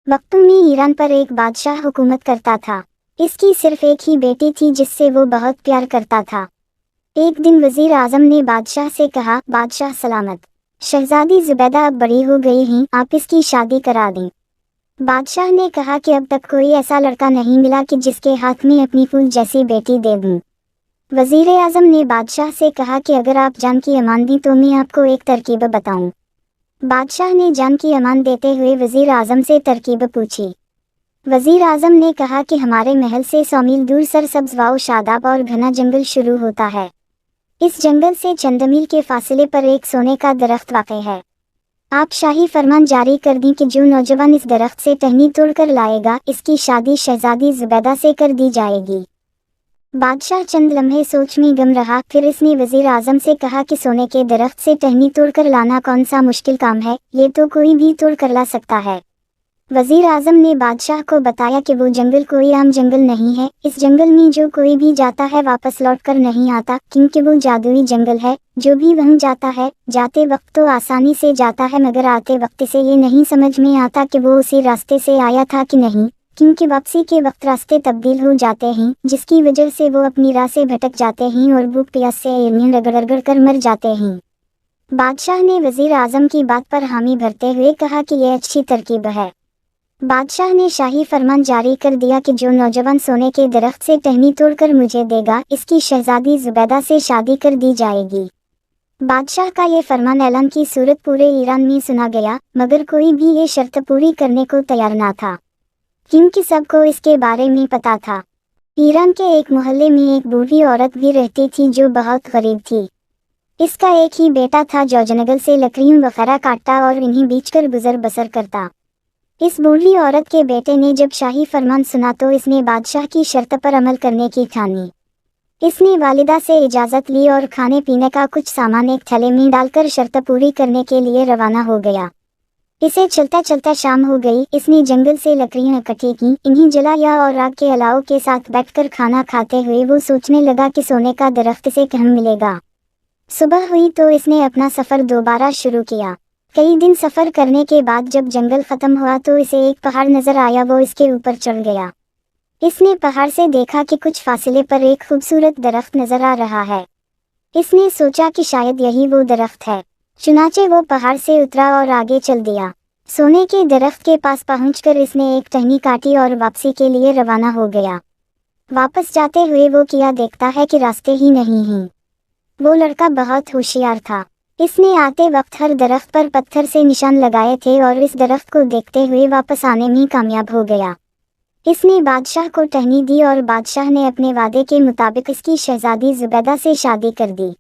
वक्त में ईरान पर एक बादशाह हुकूमत करता था। इसकी सिर्फ एक ही बेटी थी जिससे वो बहुत प्यार करता था। एक दिन वजीर आजम ने बादशाह से कहा, बादशाह सलामत, शहजादी जुबैदा अब बड़ी हो गई हैं, आप इसकी शादी करा दें। बादशाह ने कहा कि अब तक कोई ऐसा लड़का नहीं मिला कि जिसके हाथ में अपनी फूल जैसी बेटी दे दूं। वजीर आजम ने बादशाह से कहा कि अगर आप जान की अमान दी तो मैं आपको एक तरकीब बताऊं। बादशाह ने जान की अमान देते हुए वजीर आजम से तरकीब पूछी। वजीर आजम ने कहा कि हमारे महल से 100 मील दूर सरसब्ज वाओ शादाब और घना जंगल शुरू होता है। इस जंगल से चंद मील के फासले पर एक सोने का दरख्त वाक़ई है। आप शाही फरमान जारी कर दी कि जो नौजवान इस दरख्त से टहनी तोड़कर लाएगा, इसकी शादी शहजादी जुबैदा से कर दी जाएगी। बादशाह चंद लम्हे सोच में गम रहा, फिर इसने वजीर आजम से कहा कि सोने के दरख्त से टहनी तोड़कर लाना कौन सा मुश्किल काम है, ये तो कोई भी तोड़ कर ला सकता है। वजीर आजम ने बादशाह को बताया कि वो जंगल कोई आम जंगल नहीं है। इस जंगल में जो कोई भी जाता है वापस लौट कर नहीं आता, क्योंकि वो जादुई जंगल है। जो भी वहाँ जाता है, जाते वक्त तो आसानी से जाता है, मगर आते वक्त से ये नहीं समझ में आता कि वो उसी रास्ते से आया था कि नहीं, क्योंकि वापसी के वक्त रास्ते तब्दील हो जाते हैं, जिसकी वजह से वो अपनी राह से भटक जाते हैं और भूख प्यास से एलियन रगड़ कर मर जाते हैं। बादशाह ने वजीर आजम की बात पर हामी भरते हुए कहा कि यह अच्छी तरकीब है। बादशाह ने शाही फरमान जारी कर दिया कि जो नौजवान सोने के दरख्त से टहनी तोड़कर मुझे देगा, इसकी शहजादी जुबैदा से शादी कर दी जाएगी। बादशाह का ये फरमान ऐलान की सूरत पूरे ईरान में सुना गया, मगर कोई भी ये शर्त पूरी करने को तैयार ना था, क्योंकि सबको इसके बारे में पता था। ईरान के एक मोहल्ले में एक बूढ़ी औरत भी रहती थी जो बहुत गरीब थी। इसका एक ही बेटा था जो जंगल से लकड़ियों वगैरह काटता और इन्हीं बेचकर गुजर बसर करता। इस बूढ़ी औरत के बेटे ने जब शाही फरमान सुना तो इसने बादशाह की शर्त पर अमल करने की ठानी। इसने वालिदा से इजाज़त ली और खाने पीने का कुछ सामान एक थैले में डालकर शर्त पूरी करने के लिए रवाना हो गया। इसे चलता चलता शाम हो गई। इसने जंगल से लकड़ियां इकट्ठी की, इन्हीं जलाया और आग के अलाव के साथ बैठकर खाना खाते हुए वो सोचने लगा कि सोने का दरख्त से कहाँ मिलेगा। सुबह हुई तो इसने अपना सफ़र दोबारा शुरू किया। कई दिन सफ़र करने के बाद जब जंगल ख़त्म हुआ तो इसे एक पहाड़ नज़र आया। वो इसके ऊपर चढ़ गया। इसने पहाड़ से देखा कि कुछ फासले पर एक खूबसूरत दरख्त नज़र आ रहा है। इसने सोचा कि शायद यही वो दरख्त है। चुनाचे वो पहाड़ से उतरा और आगे चल दिया। सोने के दरख्त के पास पहुंचकर इसने एक टहनी काटी और वापसी के लिए रवाना हो गया। वापस जाते हुए वो किया देखता है कि रास्ते ही नहीं हैं। वो लड़का बहुत होशियार था। इसने आते वक्त हर दरख्त पर पत्थर से निशान लगाए थे और इस दरख्त को देखते हुए वापस आने में कामयाब हो गया। इसने बादशाह को टहनी दी और बादशाह ने अपने वादे के मुताबिक इसकी शहजादी जुबैदा से शादी कर दी।